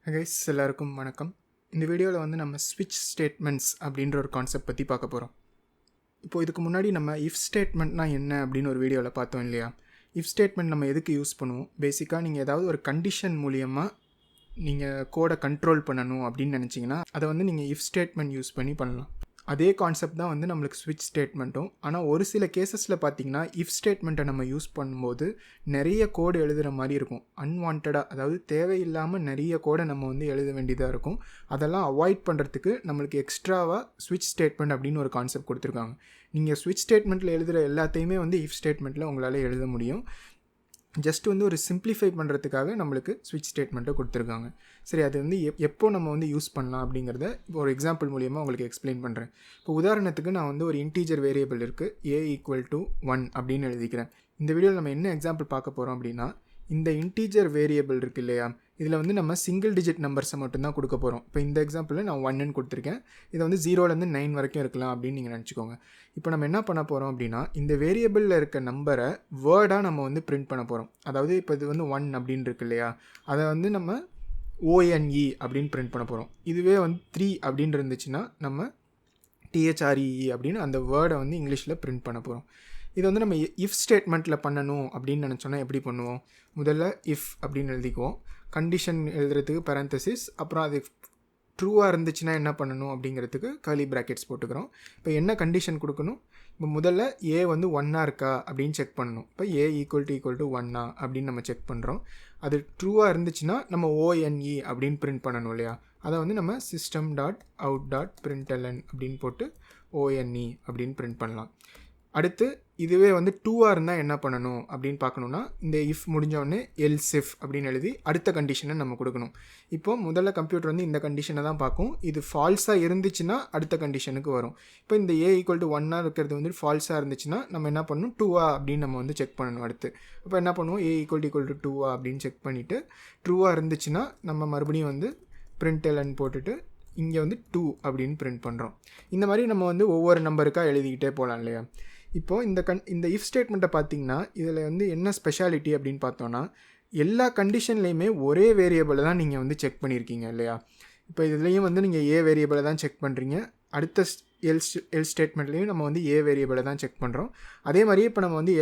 Guys எல்லாருக்கும் வணக்கம். இந்த வீடியோவில் வந்து நம்ம ஸ்விட்ச் ஸ்டேட்மெண்ட்ஸ் அப்படின்ற ஒரு கான்செப்ட் பற்றி பார்க்க போகிறோம். இப்போது இதுக்கு முன்னாடி நம்ம இஃப் ஸ்டேட்மெண்ட்னா என்ன அப்படின்னு ஒரு வீடியோவில் பார்த்தோம் இல்லையா? இஃப் ஸ்டேட்மெண்ட் நம்ம எதுக்கு யூஸ் பண்ணுவோம்? பேசிக்காக நீங்கள் ஏதாவது ஒரு கண்டிஷன் மூலியமாக நீங்கள் கோடை கண்ட்ரோல் பண்ணணும் அப்படின்னு நினச்சிங்கன்னா அதை வந்து நீங்கள் இஃப் ஸ்டேட்மெண்ட் யூஸ் பண்ணி பண்ணலாம். அதே கான்செப்ட் தான் வந்து நம்மளுக்கு ஸ்விட்ச் ஸ்டேட்மெண்ட்டும். ஆனால் ஒரு சில கேசஸில் பார்த்திங்கன்னா இஃப் ஸ்டேட்மெண்ட்டை நம்ம யூஸ் பண்ணும்போது நிறைய கோடு எழுதுகிற மாதிரி இருக்கும். அன்வான்டாக, அதாவது தேவையில்லாமல் நிறைய கோடை நம்ம வந்து எழுத வேண்டியதாக இருக்கும். அதெல்லாம் அவாய்ட் பண்ணுறதுக்கு நம்மளுக்கு எக்ஸ்ட்ராவாக ஸ்விட்ச் ஸ்டேட்மெண்ட் அப்படின்னு ஒரு கான்செப்ட் கொடுத்துருக்காங்க. நீங்கள் ஸ்விட்ச் ஸ்டேட்மெண்ட்டில் எழுதுகிற எல்லாத்தையுமே வந்து இஃப் ஸ்டேட்மெண்ட்டில் உங்களால் எழுத முடியும். ஜஸ்ட் வந்து ஒரு சிம்பிளிஃபை பண்ணுறதுக்காக நம்மளுக்கு ஸ்விட்ச் ஸ்டேட்மெண்ட்டை கொடுத்துருக்காங்க. சரி, அது வந்து எப்போ நம்ம வந்து யூஸ் பண்ணலாம் அப்படிங்கிறத இப்போ ஒரு எக்ஸாம்பிள் மூலியமாக உங்களுக்கு எக்ஸ்பிளைன் பண்ணுறேன். இப்போ உதாரணத்துக்கு நான் வந்து ஒரு இன்டீஜர் வேரியபிள் இருக்குது, a=1 அப்படின்னு எழுதிக்கிறேன். இந்த வீடியோவில் நம்ம என்ன எக்ஸாம்பிள் பார்க்க போகிறோம் அப்படின்னா, இந்த இன்டீஜர் வேரியபிள் இருக்குது இல்லையா, இதில் வந்து நம்ம சிங்கிள் டிஜிட் நம்பர்ஸை மட்டும்தான் கொடுக்க போகிறோம். இப்போ இந்த எக்ஸாம்பிளில் நான் 1ன்னு கொடுத்துருக்கேன். இதை வந்து 0லேருந்து 9 வரைக்கும் இருக்கலாம் அப்படின்னு நீங்கள் நினச்சிக்கோங்க. இப்போ நம்ம என்ன பண்ண போகிறோம் அப்படின்னா, இந்த வேரியபிளில் இருக்க நம்பரை வேர்டாக நம்ம வந்து பிரிண்ட் பண்ண போகிறோம். அதாவது இப்போ இது வந்து 1 அப்படின்னு இருக்கு இல்லையா, அதை வந்து நம்ம ONE அப்படின்னு பிரிண்ட் பண்ண போகிறோம். இதுவே வந்து 3 அப்படின்னு இருந்துச்சுன்னா நம்ம THREE அப்படின்னு அந்த வேர்டை வந்து இங்கிலீஷில் பிரிண்ட் பண்ண போகிறோம். இது வந்து நம்ம இஃப் ஸ்டேட்மெண்ட்டில் பண்ணணும் அப்படின்னு நினச்சோன்னா எப்படி பண்ணுவோம்? முதல்ல இஃப் அப்படின்னு எழுதிக்குவோம். கண்டிஷன் எழுதுறதுக்கு பேரந்தசிஸ், அப்புறம் அது ட்ரூவாக இருந்துச்சுன்னா என்ன பண்ணணும் அப்படிங்கிறதுக்கு கர்லி ப்ராக்கெட்ஸ் போட்டுக்கிறோம். இப்போ என்ன கண்டிஷன் கொடுக்கணும்? இப்போ முதல்ல ஏ வந்து 1ஆக இருக்கா அப்படின்னு செக் பண்ணணும். இப்போ a=1 அப்படின்னு நம்ம செக் பண்ணுறோம். அது ட்ரூவாக இருந்துச்சுன்னா நம்ம ONE அப்படின்னு பிரிண்ட் பண்ணணும் இல்லையா, அதை வந்து நம்ம system.out.println அப்படின்னு போட்டு ONE அப்படின்னு பிரிண்ட் பண்ணலாம். அடுத்து இதுவே வந்து 2ஆக இருந்தால் என்ன பண்ணணும் அப்படின்னு பார்க்கணுன்னா, இந்த இஃப் முடிஞ்சோடனே எல்ஸ் இஃப் அப்படின்னு எழுதி அடுத்த கண்டிஷனை நம்ம கொடுக்கணும். இப்போ முதல்ல கம்ப்யூட்டர் வந்து இந்த கண்டிஷனை தான் பார்க்கும். இது ஃபால்ஸாக இருந்துச்சுன்னா அடுத்த கண்டிஷனுக்கு வரும். இப்போ இந்த a=1 இருக்கிறது வந்து ஃபால்ஸாக இருந்துச்சுன்னா நம்ம என்ன பண்ணணும், 2ஆ அப்படின்னு நம்ம வந்து செக் பண்ணணும். அடுத்து இப்போ என்ன பண்ணுவோம், a=2ஆ அப்படின்னு செக் பண்ணிவிட்டு ட்ரூவாக இருந்துச்சுன்னா நம்ம மறுபடியும் வந்து println போட்டுட்டு இங்கே வந்து 2 அப்படின்னு பிரிண்ட் பண்ணுறோம். இந்த மாதிரி நம்ம வந்து ஒவ்வொரு நம்பருக்காக எழுதிக்கிட்டே போகலாம் இல்லையா. இப்போது இந்த இஃப் ஸ்டேட்மெண்ட்டை பார்த்திங்கன்னா இதில் வந்து என்ன ஸ்பெஷாலிட்டி அப்படின்னு பார்த்தோன்னா, எல்லா கண்டிஷன்லேயுமே ஒரே வேரியபிளை தான் நீங்கள் வந்து செக் பண்ணியிருக்கீங்க இல்லையா. இப்போ இதுலேயும் வந்து நீங்கள் ஏ வேரியபிளை தான் செக் பண்ணுறீங்க. அடுத்த எல் ஸ்டேட்மெண்ட்லேயும் நம்ம வந்து ஏ வேரியபிளை தான் செக் பண்ணுறோம். அதே மாதிரியே இப்போ நம்ம வந்து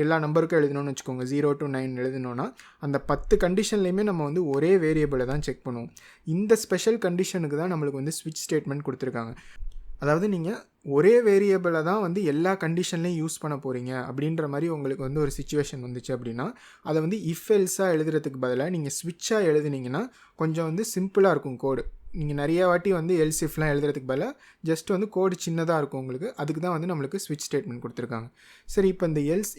எல்லா நம்பருக்கும் எழுதணும்னு வச்சுக்கோங்க, 0 to 9 எழுதணுன்னா அந்த 10 கண்டிஷன்லேயுமே நம்ம வந்து ஒரே வேரியபிளை தான் செக் பண்ணுவோம். இந்த ஸ்பெஷல் கண்டிஷனுக்கு தான் நம்மளுக்கு வந்து ஸ்விட்ச் ஸ்டேட்மெண்ட் கொடுத்துருக்காங்க. அதாவது நீங்கள் ஒரே வேரியபிளை தான் வந்து எல்லா கண்டிஷன்லேயும் யூஸ் பண்ண போகிறீங்க அப்படின்ற மாதிரி உங்களுக்கு வந்து ஒரு சிச்சுவேஷன் வந்துச்சு அப்படின்னா, அதை வந்து இஃப் எல்ஸாக எழுதுறதுக்கு பதிலாக நீங்கள் ஸ்விட்சாக எழுதுனீங்கன்னா கொஞ்சம் வந்து சிம்பிளாக இருக்கும் கோடு. நீங்கள் நிறைய வாட்டி வந்து எல்ஸ் இஃப்லாம் எழுதுறதுக்கு பதிலாக ஜஸ்ட் வந்து கோடு சின்னதாக இருக்கும் உங்களுக்கு. அதுக்கு தான் வந்து நம்மளுக்கு ஸ்விட்ச் ஸ்டேட்மெண்ட் கொடுத்துருக்காங்க. சரி, இப்போ இந்த எல்ஸ்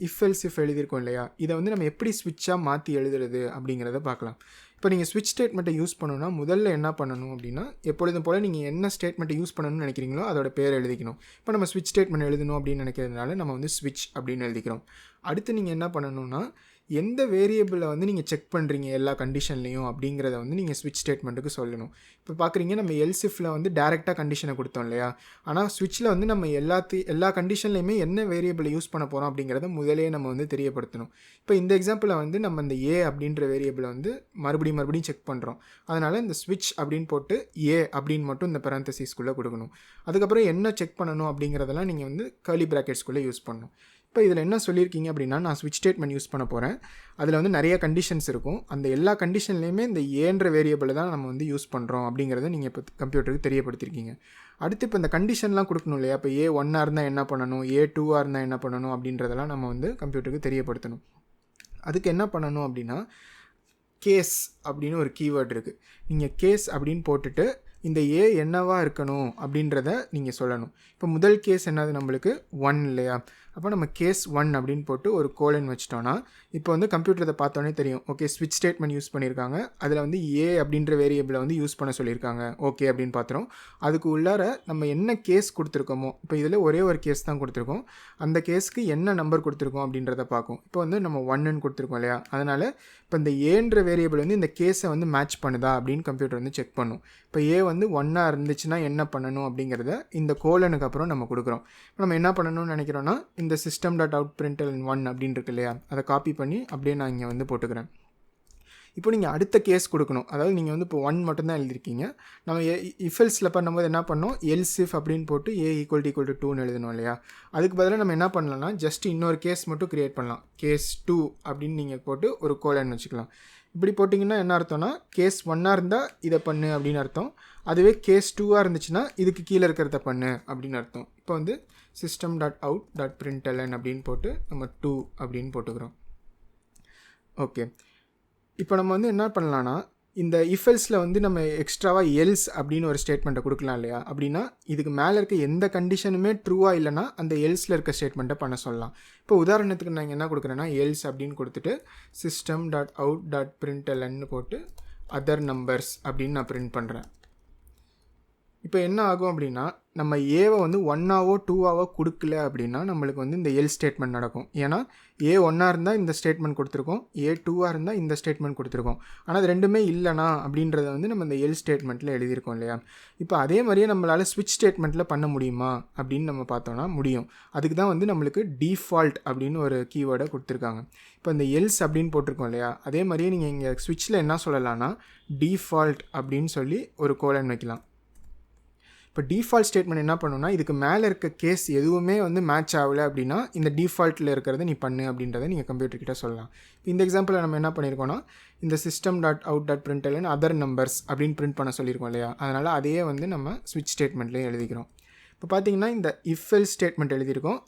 இஃப் எழுதியிருக்கோம் இல்லையா, இதை வந்து நம்ம எப்படி ஸ்விட்சாக மாற்றி எழுதுறது அப்படிங்கிறத பார்க்கலாம். இப்போ நீங்கள் ஸ்விட்ச் ஸ்டேட்மெண்ட்டை யூஸ் பண்ணணும்னா முதல்ல என்ன பண்ணணும் அப்படின்னா, எப்பொழுதும் போல் நீங்கள் என்ன ஸ்டேட்மெண்ட்டை யூஸ் பண்ணணும்னு நினைக்கிறீங்களோ அதோட பேர் எழுதிக்கணும். இப்போ நம்ம ஸ்விட்ச் ஸ்டேட்மெண்ட் எழுதணும் அப்படின்னு நினைக்கிறதுனால நம்ம வந்து ஸ்விட்ச் அப்படின்னு எழுதிக்கிறோம். அடுத்து நீங்கள் என்ன பண்ணணும்னா, எந்த வேரியபிளை வந்து நீங்கள் செக் பண்ணுறீங்க எல்லா கண்டிஷன்லேயும் அப்படிங்கிறத வந்து நீங்கள் ஸ்விட்ச் ஸ்டேட்மெண்ட்டுக்கு சொல்லணும். இப்போ பார்க்குறீங்க, நம்ம எல்ஸ் இஃப்ல வந்து டேரெக்டாக கண்டிஷனை கொடுத்தோம் இல்லையா, ஆனால் ஸ்விட்சில் வந்து நம்ம எல்லா கண்டிஷன்லேயுமே என்ன வேரியபிளை யூஸ் பண்ண போகிறோம் அப்படிங்கிறத முதலே நம்ம வந்து தெரியப்படுத்தணும். இப்போ இந்த எக்ஸாம்பிளில் வந்து நம்ம இந்த ஏ அப்படின்ற வேரியபிளை வந்து மறுபடியும் செக் பண்ணுறோம். அதனால் இந்த ஸ்விட்ச் அப்படின்னு போட்டு ஏ அப்படின்னு மட்டும் இந்த பேரந்தசிஸ்குள்ளே கொடுக்கணும். அதுக்கப்புறம் என்ன செக் பண்ணணும் அப்படிங்கிறதெல்லாம் நீங்கள் வந்து கர்லி ப்ராக்கெட்ஸ்குள்ளே யூஸ் பண்ணணும். இப்போ இதில் என்ன சொல்லியிருக்கீங்க அப்படின்னா, நான் ஸ்விட்ச் ஸ்டேட்மெண்ட் யூஸ் பண்ண போகிறேன். அதில் வந்து நிறைய கண்டிஷன்ஸ் இருக்கும். அந்த எல்லா கண்டிஷன்லேயுமே இந்த ஏன்ற வேரியபிளை தான் நம்ம வந்து யூஸ் பண்ணுறோம் அப்படிங்கிறத நீங்கள் இப்போ கம்ப்யூட்டருக்கு தெரியப்படுத்திருக்கீங்க. அடுத்து இப்போ இந்த கண்டிஷன்லாம் கொடுக்கணும் இல்லையா, இப்போ A1ஆக இருந்தால் என்ன பண்ணணும், A2ஆக இருந்தால் என்ன பண்ணணும் அப்படின்றதெல்லாம் நம்ம வந்து கம்ப்யூட்டருக்கு தெரியப்படுத்தணும். அதுக்கு என்ன பண்ணணும் அப்படின்னா, கேஸ் அப்படின்னு ஒரு கீவேர்ட் இருக்குது. நீங்கள் கேஸ் அப்படின்னு போட்டுட்டு இந்த ஏ என்னவா இருக்கணும் அப்படின்றத நீங்கள் சொல்லணும். இப்போ முதல் கேஸ் என்னது, நம்மளுக்கு 1 இல்லையா, அப்போ நம்ம கேஸ் 1 அப்படின்னு போட்டு ஒரு கோலன் வச்சிட்டோன்னா இப்போ வந்து கம்ப்யூட்டரை பார்த்தோன்னே தெரியும், ஓகே ஸ்விட்ச் ஸ்டேட்மெண்ட் யூஸ் பண்ணியிருக்காங்க, அதில் வந்து ஏ அப்படின்ற வேரியபிளை வந்து யூஸ் பண்ண சொல்லியிருக்காங்க, ஓகே அப்படின்னு பார்த்துறோம். அதுக்கு உள்ளார நம்ம என்ன கேஸ் கொடுத்துருக்கோமோ, இப்போ இதில் ஒரே ஒரு கேஸ் தான் கொடுத்துருக்கோம், அந்த கேஸுக்கு என்ன நம்பர் கொடுத்துருக்கோம் அப்படின்றத பார்க்கும். இப்போ வந்து நம்ம 1ன்னு கொடுத்துருக்கோம் இல்லையா, அதனால் இப்போ இந்த ஏன்ற வேரியபிள் வந்து இந்த கேஸை வந்து மேட்ச் பண்ணுதா அப்படின்னு கம்ப்யூட்டர் வந்து செக் பண்ணும். இப்போ ஏ வந்து 1ஆக இருந்துச்சுன்னா என்ன பண்ணணும் அப்படிங்கிறத இந்த கோலனுக்கு அப்புறம் நம்ம கொடுக்குறோம். இப்போ நம்ம என்ன பண்ணணும்னு நினைக்கிறோன்னா, இந்த system.out.println1 அப்படின்னு இருக்கு இல்லையா, அதை காப்பி பண்ணி அப்படியே நான் இங்கே வந்து போட்டுக்கிறேன். இப்போ நீங்கள் அடுத்த கேஸ் கொடுக்கணும். அதாவது நீங்கள் வந்து இப்போ 1 மட்டும்தான் எழுதிருக்கீங்க. நம்ம இஃபெல்ஸில் பண்ணும்போது என்ன பண்ணோம், எல்ஸ் இஃப் அப்படின்னு போட்டு a = 2ன்னு எழுதணும் இல்லையா. அதுக்கு பதிலாக நம்ம என்ன பண்ணலாம்னா ஜஸ்ட் இன்னொரு கேஸ் மட்டும் க்ரியேட் பண்ணலாம். கேஸ் 2 அப்படின்னு நீங்கள் போட்டு ஒரு கோலன் வச்சுக்கலாம். இப்படி போட்டிங்கன்னா என்ன அர்த்தம்னா கேஸ் 1ஆக இருந்தால் இதை பண்ணு அப்படின்னு அர்த்தம். அதுவே கேஸ் 2ஆக இருந்துச்சுன்னா இதுக்கு கீழே இருக்கிறத பண்ணு அப்படின்னு அர்த்தம். இப்போ வந்து system.out.println அப்படின்னு போட்டு நம்ம 2 அப்படின்னு போட்டுக்கிறோம். ஓகே, இப்போ நம்ம வந்து என்ன பண்ணலான்னா இந்த இஃபெல்ஸில் வந்து நம்ம எக்ஸ்ட்ராவாக எல்ஸ் அப்படின்னு ஒரு ஸ்டேட்மெண்ட்டை கொடுக்கலாம் இல்லையா. அப்படின்னா இதுக்கு மேலே இருக்க எந்த கண்டிஷனுமே ட்ரூவாக இல்லைனா அந்த எல்ஸில் இருக்க ஸ்டேட்மெண்ட்டை பண்ண சொல்லலாம். இப்போ உதாரணத்துக்கு நான் என்ன கொடுக்குறேன்னா எல்ஸ் அப்படின்னு கொடுத்துட்டு system.out.println போட்டு அதர் நம்பர்ஸ் அப்படின்னு நான் பிரிண்ட் பண்ணுறேன். இப்போ என்ன ஆகும் அப்படின்னா நம்ம ஏவை வந்து 1ஆவோ 2ஆவோ கொடுக்கல அப்படின்னா நம்மளுக்கு வந்து இந்த எல் ஸ்டேட்மெண்ட் நடக்கும். ஏன்னா ஏ 1ஆக இருந்தால் இந்த ஸ்டேட்மெண்ட் கொடுத்துருக்கோம், ஏ 2ஆக இருந்தால் இந்த ஸ்டேட்மெண்ட் கொடுத்துருக்கோம். ஆனால் அது ரெண்டுமே இல்லைனா அப்படின்றத வந்து நம்ம இந்த எல் ஸ்டேட்மெண்ட்டில் எழுதியிருக்கோம் இல்லையா. இப்போ அதே மாதிரியே நம்மளால் ஸ்விட்ச் ஸ்டேட்மெண்ட்டில் பண்ண முடியுமா அப்படின்னு நம்ம பார்த்தோம்னா முடியும். அதுக்கு தான் வந்து நம்மளுக்கு டிஃபால்ட் அப்படின்னு ஒரு கீவேர்டை கொடுத்துருக்காங்க. இப்போ இந்த எல்ஸ் அப்படின்னு போட்டிருக்கோம் இல்லையா, அதே மாதிரியே நீங்கள் இங்கே ஸ்விட்சில் என்ன சொல்லலாம்னா டிஃபால்ட் அப்படின்னு சொல்லி ஒரு கோலன் வைக்கலாம். இப்போ டிஃபால்ட் ஸ்டேட்மெண்ட் என்ன பண்ணுன்னா இதுக்கு மேலே இருக்க கேஸ் எதுவுமே வந்து மேட்ச் ஆகலை அப்படின்னா இந்த டிஃபால்ட்டில் இருக்கிறத நீ பண்ணு அப்படின்றத நீங்கள் கம்ப்யூட்டர்கிட்ட சொல்லலாம். இந்த எக்ஸாம்பிளில் நம்ம என்ன பண்ணியிருக்கோம்னா இந்த system.out.println அதர் நம்பர்ஸ் அப்படின்னு பிரிண்ட் பண்ண சொல்லியிருக்கோம் இல்லையா. அதனால் அதையே வந்து நம்ம ஸ்விட்ச் ஸ்டேட்மெண்ட்லேயே எழுதிக்கிறோம். இப்போ பார்த்தீங்கன்னா இந்த இஃபெல்ஸ் ஸ்டேட்மெண்ட் எழுதியிருக்கோம்,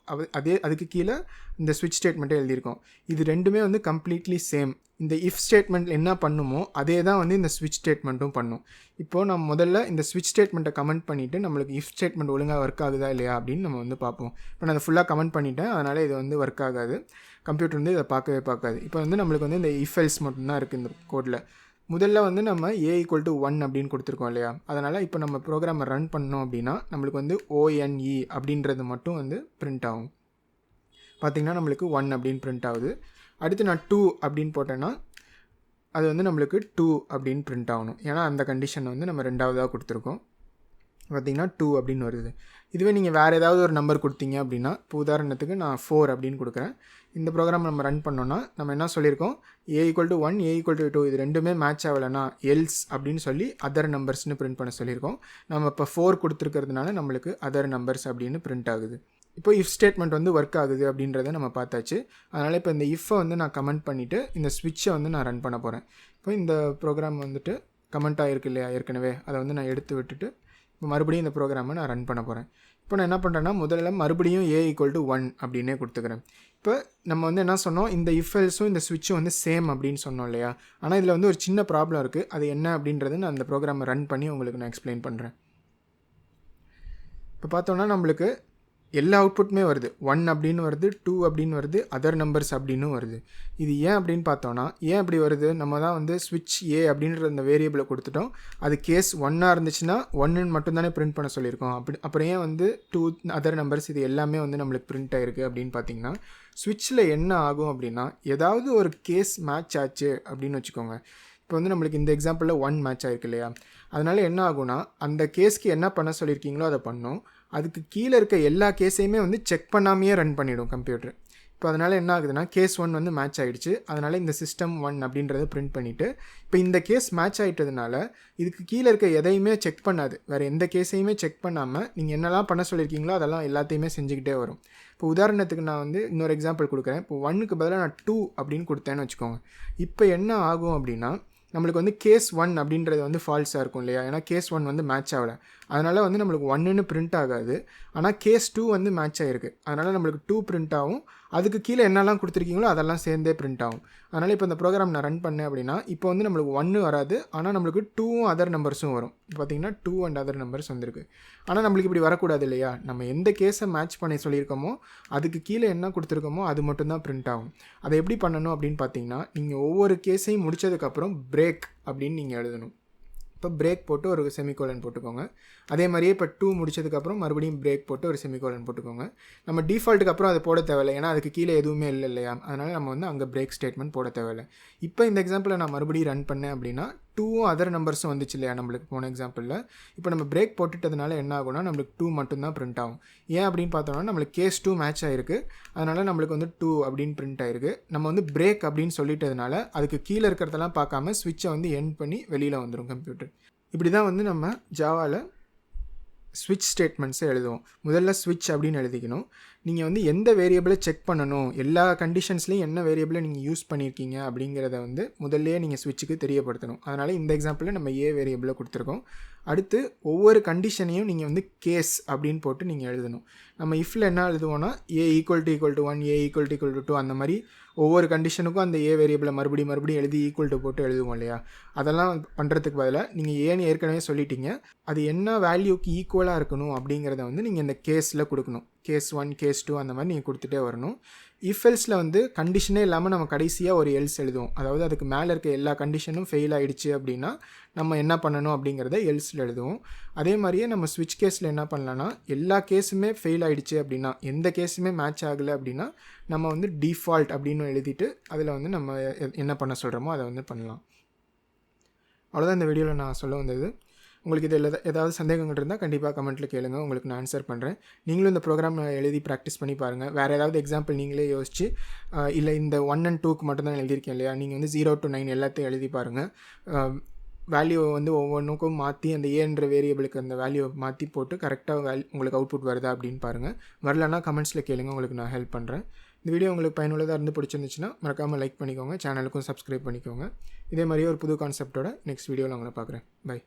அதுக்கு கீழே இந்த ஸ்விட்ச் ஸ்டேட்மெண்ட்டை எழுதியிருக்கோம். இது ரெண்டுமே வந்து கம்ப்ளீட்லி சேம். இந்த இஃப் ஸ்டேட்மெண்ட் என்ன பண்ணுமோ அதே தான் வந்து இந்த ஸ்விட்ச் ஸ்டேட்மெண்ட்டும் பண்ணும். இப்போது நம்ம முதல்ல இந்த ஸ்விட்ச் ஸ்டேட்மெண்ட்டை கமெண்ட் பண்ணிவிட்டு நம்மளுக்கு இஃப் ஸ்டேட்மெண்ட் ஒழுங்காக ஒர்க் ஆகுதா இல்லையா அப்படின்னு நம்ம வந்து பார்ப்போம். இப்போ நான் அதை ஃபுல்லாக கமெண்ட் பண்ணிட்டேன், அதனால் இது வந்து ஒர்க் ஆகாது. கம்ப்யூட்டர் வந்து இதை பார்க்காது. இப்போ வந்து நம்மளுக்கு வந்து இந்த இஃபெல்ஸ் மட்டும்தான் இருக்குது இந்த கோடில். முதல்ல வந்து நம்ம a = 1 அப்படின்னு கொடுத்துருக்கோம் இல்லையா. அதனால் இப்போ நம்ம ப்ரோக்ராமை ரன் பண்ணோம் அப்படின்னா நம்மளுக்கு வந்து ONE அப்படின்றது மட்டும் வந்து பிரிண்ட் ஆகும். பார்த்திங்கன்னா நம்மளுக்கு 1 அப்படின்னு பிரிண்ட் ஆகுது. அடுத்து நான் 2 அப்படின்னு போட்டேன்னா அது வந்து நம்மளுக்கு 2 அப்படின்னு பிரிண்ட் ஆகணும். ஏன்னா அந்த கண்டிஷன் வந்து நம்ம ரெண்டாவதாக கொடுத்துருக்கோம். பார்த்திங்கன்னா 2 அப்படின்னு வருது. இதுவே நீங்கள் வேறு ஏதாவது ஒரு நம்பர் கொடுத்தீங்க அப்படின்னா, இப்போ உதாரணத்துக்கு நான் 4 அப்படின்னு கொடுக்குறேன். இந்த ப்ரோக்ராம் நம்ம ரன் பண்ணோன்னா நம்ம என்ன சொல்லியிருக்கோம், a = 1 a = 2 இது ரெண்டுமே மேட்ச் ஆகலைன்னா எல்ஸ் அப்படின்னு சொல்லி அதர் நம்பர்ஸ்னு பிரிண்ட் பண்ண சொல்லியிருக்கோம். நம்ம இப்போ 4 கொடுத்துருக்கிறதுனால நம்மளுக்கு அதர் நம்பர்ஸ் அப்படின்னு பிரிண்ட் ஆகுது. இப்போ இஃப் ஸ்டேட்மெண்ட் வந்து ஒர்க் ஆகுது அப்படின்றத நம்ம பார்த்தாச்சு. அதனால் இப்போ இந்த இஃப்பை வந்து நான் கமெண்ட் பண்ணிவிட்டு இந்த ஸ்விட்சை வந்து நான் ரன் பண்ண போகிறேன். இப்போ இந்த ப்ரோக்ராம் வந்துட்டு கமெண்ட் ஆகிருக்கு இல்லையா ஏற்கனவே, அதை வந்து நான் எடுத்து விட்டுட்டு இப்போ மறுபடியும் இந்த ப்ரோக்ராமை நான் ரன் பண்ண போகிறேன். இப்போ நான் என்ன பண்ணுறேன்னா முதல்ல மறுபடியும் a = 1 அப்படின்னே கொடுத்துக்கிறேன். இப்போ நம்ம வந்து என்ன சொன்னோம், இந்த இஃபெல்ஸும் இந்த ஸ்விட்சும் வந்து சேம் அப்படின்னு சொன்னோம் இல்லையா. ஆனால் இதில் வந்து ஒரு சின்ன ப்ராப்ளம் இருக்குது. அது என்ன அப்படின்றது நான் அந்த ப்ரோக்ராமை ரன் பண்ணி உங்களுக்கு நான் எக்ஸ்பிளைன் பண்ணுறேன். இப்போ பார்த்தோன்னா நம்மளுக்கு எல்லா அவுட்புட்டுமே வருது. 1 அப்படின்னு வருது, 2 அப்படின்னு வருது, அதர் நம்பர்ஸ் அப்படின்னு வருது. இது ஏன் அப்படின்னு பார்த்தோன்னா ஏன் அப்படி வருது, நம்ம தான் வந்து ஸ்விட்ச் a அப்படின்ற அந்த வேரியபிளை கொடுத்துட்டோம். அது கேஸ் 1ஆக இருந்துச்சுன்னா 1ன்னு மட்டும்தானே பிரிண்ட் பண்ண சொல்லியிருக்கோம். அப்புறம் ஏன் வந்து 2 அதர் நம்பர்ஸ் இது எல்லாமே வந்து நம்மளுக்கு பிரிண்ட் ஆகிருக்கு அப்படின்னு பார்த்தீங்கன்னா ஸ்விட்சில் என்ன ஆகும் அப்படின்னா ஏதாவது ஒரு கேஸ் மேட்ச் ஆச்சு அப்படின்னு வச்சுக்கோங்க. இப்போ வந்து நம்மளுக்கு இந்த எக்ஸாம்பிளில் 1 மேட்ச் ஆகிருக்கு இல்லையா. அதனால் என்ன ஆகும்னா அந்த கேஸ்க்கு என்ன பண்ண சொல்லியிருக்கீங்களோ அதை பண்ணோம். அதுக்கு கீழே இருக்க எல்லா கேஸையுமே வந்து செக் பண்ணாமையே ரன் பண்ணிவிடும் கம்ப்யூட்டர். இப்போ அதனால் என்ன ஆகுதுன்னா கேஸ் 1 வந்து மேட்ச் ஆகிடுச்சு. அதனால் இந்த system1 அப்படின்றத பிரிண்ட் பண்ணிவிட்டு இப்போ இந்த கேஸ் மேட்ச் ஆகிட்டதுனால இதுக்கு கீழே இருக்க எதையுமே செக் பண்ணாது. வேறு எந்த கேஸையுமே செக் பண்ணாமல் நீங்கள் என்னெல்லாம் பண்ண சொல்லியிருக்கீங்களோ அதெல்லாம் எல்லாத்தையுமே செஞ்சுக்கிட்டே வரும். இப்போ உதாரணத்துக்கு நான் வந்து இன்னொரு எக்ஸாம்பிள் கொடுக்குறேன். இப்போ 1க்கு பதிலாக நான் 2 அப்படின்னு கொடுத்தேன்னு வச்சுக்கோங்க. இப்போ என்ன ஆகும் அப்படின்னா நம்மளுக்கு வந்து கேஸ் 1 அப்படின்றது வந்து ஃபால்ஸாக இருக்கும் இல்லையா. ஏன்னா கேஸ் 1 வந்து மேட்ச் ஆகலை. அதனால் வந்து நம்மளுக்கு 1ன்னு பிரிண்ட் ஆகாது. ஆனால் கேஸ் 2 வந்து மேட்ச் ஆகிருக்கு. அதனால் நம்மளுக்கு 2 பிரிண்ட் ஆகும். அதுக்கு கீழே என்னெல்லாம் கொடுத்துருக்கீங்களோ அதெல்லாம் சேர்ந்தே பிரிண்ட் ஆகும். அதனால் இப்போ இந்த ப்ரோக்ராம் நான் ரன் பண்ணேன் அப்படின்னா இப்போ வந்து நம்மளுக்கு 1 வராது, ஆனால் நம்மளுக்கு 2ம் அதர் நம்பர்ஸும் வரும். இப்போ பார்த்தீங்கன்னா 2 அண்ட் அதர் நம்பர்ஸ் வந்திருக்கு. ஆனால் நம்மளுக்கு இப்படி வரக்கூடாது இல்லையா. நம்ம எந்த கேஸை மேட்ச் பண்ணி சொல்லியிருக்கோமோ அதுக்கு கீழே என்ன கொடுத்துருக்கோமோ அது மட்டும்தான் பிரிண்ட் ஆகும். அதை எப்படி பண்ணணும் அப்படின்னு பார்த்தீங்கன்னா நீங்கள் ஒவ்வொரு கேஸையும் முடித்ததுக்கப்புறம் பிரேக் அப்படின்னு நீங்கள் எழுதணும். இப்போ பிரேக் போட்டு ஒரு செமிகோலன் போட்டுக்கோங்க. அதே மாதிரியே இப்போ 2 முடிச்சதுக்கப்புறம் மறுபடியும் பிரேக் போட்டு ஒரு செமிகோலன் போட்டுக்கோங்க. நம்ம டிஃபால்ட்டுக்கு அப்புறம் அதை போட தேவையில்லை, ஏன்னா அதுக்கு கீழே எதுவுமே இல்லை இல்லையா. அதனால் நம்ம வந்து அங்கே பிரேக் ஸ்டேட்மெண்ட் போட தேவையில்லை. இப்போ இந்த எக்ஸாம்பிளை நான் மறுபடியும் ரன் பண்ணேன் அப்படின்னா 2ம் அதர் நம்பர்ஸும் வந்துச்சு இல்லையா நம்மளுக்கு போன எக்ஸாம்பிளில். இப்போ நம்ம பிரேக் போட்டுட்டதுனால என்ன ஆகும்னா நம்மளுக்கு 2 மட்டும்தான் பிரிண்ட் ஆகும். ஏன் அப்படின்னு பார்த்தோம்னா நம்மளுக்கு கேஸ் 2 மேட்ச் ஆகிருக்கு, அதனால் நம்மளுக்கு வந்து 2 அப்படின்னு பிரிண்ட் ஆகிருக்கு. நம்ம வந்து பிரேக் அப்படின்னு சொல்லிட்டதுனால அதுக்கு கீழே இருக்கிறதெல்லாம் பார்க்காம ஸ்விட்சை வந்து எண்ட் பண்ணி வெளியில் வந்துடும் கம்ப்யூட்டர். இப்படி தான் வந்து நம்ம ஜாவாவில் ஸ்விட்ச் ஸ்டேட்மெண்ட்ஸை எழுதுவோம். முதல்ல ஸ்விட்ச் அப்படின்னு எழுதிக்கணும். நீங்கள் வந்து எந்த வேரியபிளை செக் பண்ணணும், எல்லா கண்டிஷன்ஸ்லேயும் என்ன வேரியபிளை நீங்கள் யூஸ் பண்ணியிருக்கீங்க அப்படிங்கிறத வந்து முதல்லையே நீங்கள் ஸ்விட்சுக்கு தெரியப்படுத்தணும். அதனால் இந்த எக்ஸாம்பிளில் நம்ம ஏ வேரியபிளை கொடுத்துருக்கோம். அடுத்து ஒவ்வொரு கண்டிஷனையும் நீங்கள் வந்து கேஸ் அப்படின்னு போட்டு நீங்கள் எழுதணும். நம்ம இஃப்பில் என்ன எழுதுவோன்னா A equal to 1, A equal to 2 அந்த மாதிரி ஒவ்வொரு கண்டிஷனுக்கும் அந்த ஏ வேரியபிளை மறுபடியும் எழுதி ஈக்குவல் டு போட்டு எழுதுவோம் இல்லையா. அதெல்லாம் பண்ணுறதுக்கு பதிலாக நீங்கள் ஏன்னு ஏற்கனவே சொல்லிட்டீங்க, அது என்ன வேல்யூக்கு ஈக்குவலாக இருக்கணும் அப்படிங்கிறத வந்து நீங்கள் இந்த கேஸில் கொடுக்கணும். கேஸ் 1, கேஸ் 2 அந்த மாதிரி நீங்கள் கொடுத்துட்டே வரணும். இஃப் எல்ஸில் வந்து கண்டிஷனே இல்லாமல் நம்ம கடைசியாக ஒரு எல்ஸ் எழுதுவோம். அதாவது அதுக்கு மேலே இருக்க எல்லா கண்டிஷனும் ஃபெயில் ஆகிடுச்சு அப்படின்னா நம்ம என்ன பண்ணணும் அப்படிங்கிறத எல்ஸில் எழுதுவோம். அதே மாதிரியே நம்ம ஸ்விட்ச் கேஸில் என்ன பண்ணலான்னா எல்லா கேஸுமே ஃபெயில் ஆகிடுச்சு அப்படின்னா, எந்த கேஸுமே மேட்ச் ஆகலை அப்படின்னா நம்ம வந்து டிஃபால்ட் அப்படின்னு எழுதிட்டு அதில் வந்து நம்ம என்ன பண்ண சொல்கிறோமோ அதை வந்து பண்ணலாம். அவ்வளோதான் இந்த வீடியோவில் நான் சொல்ல வந்தது. உங்களுக்கு இதில் ஏதாவது சந்தேகங்கள் இருந்தால் கண்டிப்பாக கமெண்ட்டில் கேளுங்க, உங்களுக்கு நான் ஆன்சர் பண்ணுறேன். நீங்களும் இந்த ப்ரோக்ராம் எழுதி ப்ராக்டிஸ் பண்ணி பாருங்கள். வேறு ஏதாவது எக்ஸாம்பிள் நீங்களே யோசிச்சு, இல்லை இந்த 1 and 2க்கு மட்டும்தான் எழுதியிருக்கேன் இல்லையா, நீங்கள் வந்து 0 to 9 எல்லாத்தையும் எழுதி பாருங்கள். வேல்யூவை வந்து ஒவ்வொன்றுக்கும் மாற்றி அந்த ஏன்ற வேரியபிளுக்கு அந்த வேல்யூவை மாற்றி போட்டு கரெக்டாக உங்களுக்கு அவுட்புட் வருதா அப்படின்னு பாருங்கள். வரலன்னா கமெண்ட்ஸில் கேளுங்க, உங்களுக்கு நான் ஹெல்ப் பண்ணுறேன். இந்த வீடியோ உங்களுக்கு பயனுள்ளதாக இருந்து பிடிச்சிருந்துச்சுன்னா மறக்காமல் லைக் பண்ணிக்கோங்க, சேனலுக்கும் சப்ஸ்கிரைப் பண்ணிக்கோங்க. இதே மாதிரியே ஒரு புது கான்செப்டோட நெக்ஸ்ட் வீடியோவில் உங்களை பார்க்குறேன். பை.